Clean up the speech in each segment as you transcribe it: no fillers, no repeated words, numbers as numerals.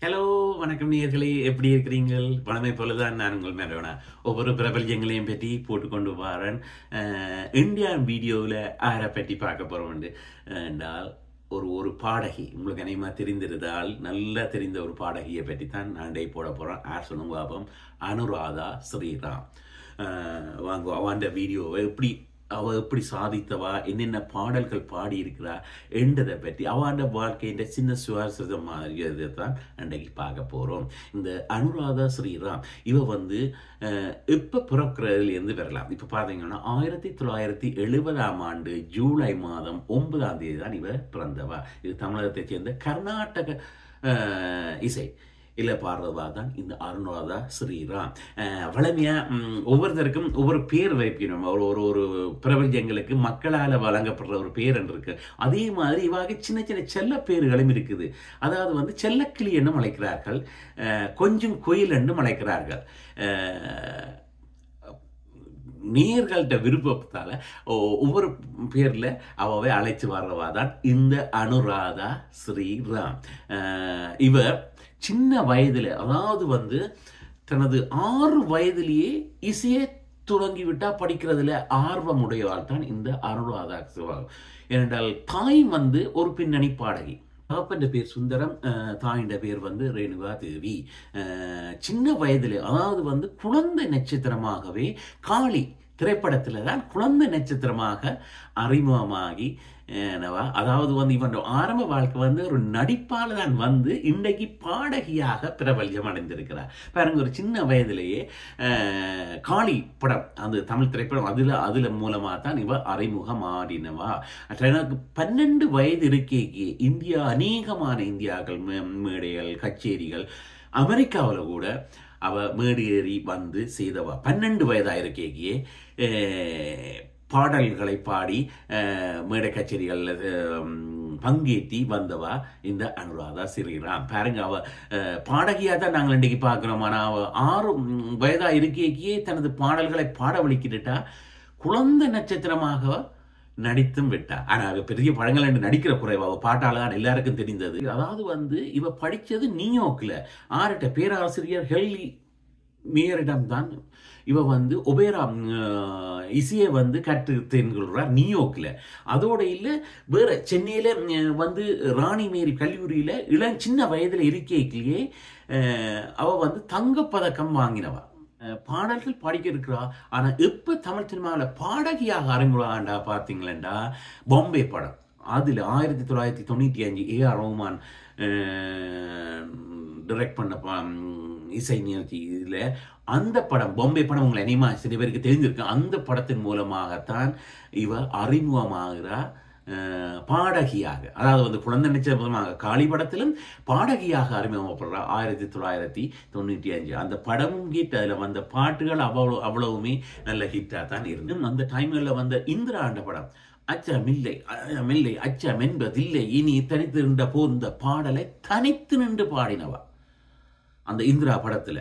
Hello வணக்கம் நேயர்களே, எப்படி இருக்கிறீங்கள்? வழமை போலதான் நான் உங்கள் மேலோனா ஒவ்வொரு பிரபல்யங்களையும் பற்றி போட்டுக்கொண்டு வரேன். இந்தியா வீடியோவில் ஆரை பற்றி பார்க்க போகிறோம் என்றால் ஒரு ஒரு பாடகி உங்களுக்கு அநேகமாக தெரிந்திருந்தால் நல்லா தெரிந்த ஒரு பாடகியை பற்றி தான் நான் போட போகிறேன். ஆர் சொல்லுங்க பாபம், அனுராதா ஸ்ரீராம். வாங்க அவன் வீடியோவை எப்படி சாதித்தவா, என்னென்ன பாடல்கள் பாடியிருக்கிறா என்றதை பற்றி அவன் வாழ்க்கையின் சின்ன சுவாரஸ்யம் மாதிரி தான் அன்றைக்கு பார்க்க போகிறோம். இந்த அனுராதா ஸ்ரீராம் இவ எப்போ பிறக்கிறதுலேருந்து வரலாம். இப்போ பார்த்தீங்கன்னா 1970 ஆண்டு ஜூலை மாதம் 9ஆம் தேதி தான் இவ பிறந்தவா. இது தமிழகத்தை சேர்ந்த கர்நாடக இசை இல்லை பாடுறதா தான் இந்த அனுராதா ஸ்ரீராம். வளமையாக ஒவ்வொருத்தருக்கும் ஒவ்வொரு பேர் வைக்கணும். ஒரு ஒரு பிரபஞ்சங்களுக்கு மக்களால் வழங்கப்படுற ஒரு பேர் இருக்கு. அதே மாதிரி இவாக சின்ன சின்ன செல்ல பேர்களும் இருக்குது. அதாவது செல்லக்கிளி என்னும் அழைக்கிறார்கள், கொஞ்சம் கோயில் என்றும் அழைக்கிறார்கள். நேர்கள்ட்ட விருப்பத்தால் ஒவ்வொரு பேரில் அவை அழைச்சி வர்றவா தான் இந்த அனுராதா ஸ்ரீராம். இவர் சின்ன வயதில், அதாவது தனது 6 வயதிலேயே இசையை தொடங்கிவிட்டா படிக்கிறதுல ஆர்வமுடையவாள் தான் இந்த அனுராதா ஸ்ரீராம். ஏனென்றால் தாய் ஒரு பின்னணி பாடகி. தகப்பன் பேர் சுந்தரம், தாயின் பேர் ரேணுகா தேவி. சின்ன வயதில், அதாவது குழந்தை நட்சத்திரமாகவே காளி திரைப்படத்தில் தான் குழந்தை நட்சத்திரமாக அறிமுகமாகி, அதாவது இவன் ஆரம்ப வாழ்க்கை ஒரு நடிப்பால் தான் இன்றைக்கு பாடகியாக பிரபல்யம் அடைந்திருக்கிறார். பாருங்க, ஒரு சின்ன வயதிலேயே காளி படம், அந்த தமிழ் திரைப்படம், அதுல மூலமா தான் இவ அறிமுகம் ஆடினவா. எனக்கு 12 வயது இருக்கேக்கே இந்தியா, அநேகமான இந்தியாக்கள் மேடைகள், கச்சேரிகள், அமெரிக்காவில் கூட அவ மேடேறி செய்தவா. 12 வயதாயிருக்கேக்கியே பாடல்களை பாடி மேடை கச்சேரிகளில் பங்கேற்றி வந்தவா இந்த அனுராதா ஸ்ரீராம். பாருங்க, அவ பாடகியாக தான் நாங்கள் இன்றைக்கு பார்க்குறோம். ஆனால் அவ 6 வயதா இருக்கேக்கியே தனது பாடல்களை பாட வலிக்கிட்டா குழந்தை நட்சத்திரமாக நடித்தும் விட்டா. ஆனால் பெரிய படங்கள் என்று நடிக்கிற குறைவா, அவ பாட்டால தான் எல்லாருக்கும் தெரிந்தது. அதாவது இவ படித்தது நியூயார்க்கில். ஆர்ட்ட பேராசிரியர் ஹெல்லி மேயரிடம் தான் இவ ஒபேரா இசையை கற்றுத்தேன்கொள்றார் நியூயார்க்கில். அதோட இல்லை, வேற சென்னையில் ராணி மேரி கல்லூரியில் சின்ன வயதில் இருக்கையிலேயே அவ தங்கப்பதக்கம் வாங்கினவா. பாடல்கள் பாடிக்க இருக்கிறா. ஆனா எப்ப தமிழ் சினிமாவில் பாடகியாக அறிமுகண்டா பார்த்தீங்களா, பாம்பே படம். அதுல 1995 ஏஆர் ரஹ்மான் டைரக்ட் பண்ண இசை நிகழ்ச்சி. இதுல அந்த படம், பாம்பே படம், உங்களை அனிமா சில பேருக்கு தெரிஞ்சிருக்கு. அந்த படத்தின் மூலமாகத்தான் இவ அறிமுகமாகிறா பாடகியாக. அதாவது குழந்தை நட்சத்திரமாக காளி படத்திலும் பாடகியாக அறிமுகப்படுறா 1995. அந்த படமும் ஹிட். அதில் வந்த பாட்டுகள் அவ்வளவுமே நல்ல ஹிட்டாக தான் இருந்தும். அந்த டைம்களில் இந்திரா ஆண்ட படம், அச்சமில்லை அச்சமில்லை அச்சம் என்பதில்லை இனி தனித்திருந்த போந்த பாடலை தனித்து நின்று பாடினவா அந்த இந்திரா படத்துல.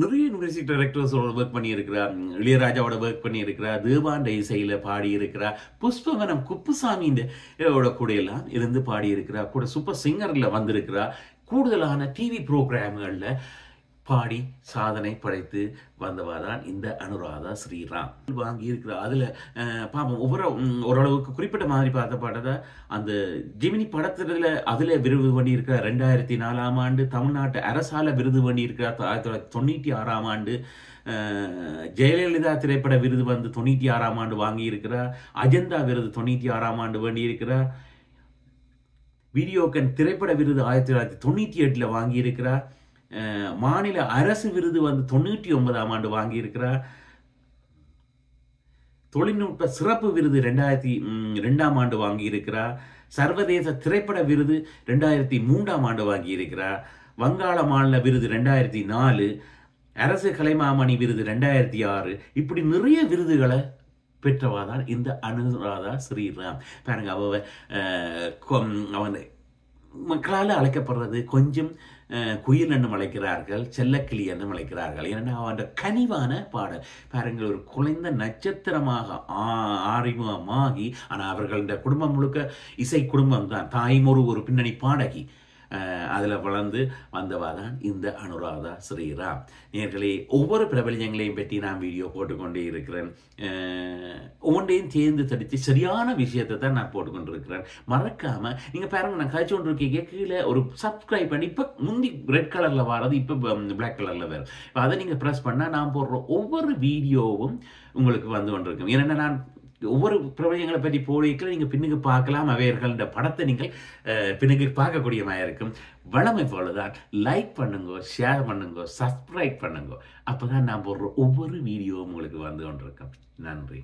நிறைய மியூசிக் டைரக்டர்ஸோட ஒர்க் பண்ணியிருக்கிறார். இளையராஜாவோட ஒர்க் பண்ணியிருக்கிறார். தேவாண்ட இசையில பாடியிருக்கிறார். புஷ்பவனம் குப்புசாமியின் கூட எல்லாம் இருந்து பாடியிருக்கிறார். கூட சூப்பர் சிங்கர்ல வந்திருக்கிறார். கூடுதலான டிவி ப்ரோக்ராம்கள்ல பாடி சாதனை படைத்து வந்தவாதான் இந்த அனுராதா ஸ்ரீராம். வாங்கி இருக்கிறார். அதுல பாப்போம், ஓரளவுக்கு குறிப்பிட்ட மாதிரி பார்த்த பாட்டதை அந்த ஜெமினி படத்துல அதுல விருது பண்ணி இருக்கிறார். 2004 ஆண்டு தமிழ்நாட்டு அரசால விருது பண்ணி இருக்கிறார். 1996 ஆண்டு ஜெயலலிதா திரைப்பட விருது 96 ஆண்டு வாங்கி இருக்கிறார். அஜந்தா விருது 96 ஆண்டு வேண்டி இருக்கிறார். வீடியோக்கன் திரைப்பட விருது 1998 வாங்கி இருக்கிறார். மாநில அரசு விருது 99 ஆண்டு வாங்கி இருக்கிறார். தொழில்நுட்ப சிறப்பு விருது 2002 ஆண்டு வாங்கி இருக்கிறார். சர்வதேச திரைப்பட விருது 2003 ஆண்டு வாங்கி இருக்கிறார். வங்காள மாநில விருது 2004, அரசு கலைமாமணி விருது 2006. இப்படி நிறைய விருதுகளை பெற்றவாதான் இந்த அனுராதா ஸ்ரீராம். பாருங்க, அவன் மக்களால் அழைக்கப்படுறது கொஞ்சம் குயில் என்னும் அழைக்கிறார்கள், செல்லக்கிளி என்னும் அழைக்கிறார்கள். ஏன்னா அவன் கனிவான பாடல். பாருங்கள், ஒரு குறைந்த நட்சத்திரமாக அறிமுகமாகி, ஆனால் அவர்கள் இந்த குடும்பம் முழுக்க இசை குடும்பம் தான். தாயும் ஒரு பின்னணி பாடகி. அதில் வளர்ந்து வந்தவா தான் இந்த அனுராதா ஸ்ரீராம். நேர்களே, ஒவ்வொரு பிரபலங்களையும் பற்றி நான் வீடியோ போட்டுக்கொண்டே இருக்கிறேன். ஒவ்வொன்றையும் தேர்ந்து தடித்து சரியான விஷயத்தை தான் நான் போட்டுக்கொண்டிருக்கிறேன். மறக்காமல் நீங்கள் பாருங்கள், நான் கழிச்சு கொண்டு இருக்கீங்க, கீழே ஒரு சப்ஸ்கிரைப் பண்ணி, இப்போ முந்தி ரெட் கலரில் வர்றது இப்போ பிளாக் கலரில் வரும். இப்போ அதை நீங்கள் ப்ரெஸ் பண்ணால் நான் போடுற ஒவ்வொரு வீடியோவும் உங்களுக்கு வந்து கொண்டிருக்கும். ஏன்னா நான் ஒவ்வொரு பிரபலங்களை பற்றி போடிக்கல நீங்கள் பின்னுக்கு பார்க்கலாம். அவையர்கள படத்தை நீங்கள் பின்னுக்கு பார்க்கக்கூடியமாக இருக்கும். வளமை போலதான் லைக் பண்ணுங்க, ஷேர் பண்ணுங்க, சப்ஸ்கிரைப் பண்ணுங்க. அப்போ தான் நான் போடுற ஒவ்வொரு வீடியோவும் உங்களுக்கு வந்து கொண்டிருக்கும். நன்றி.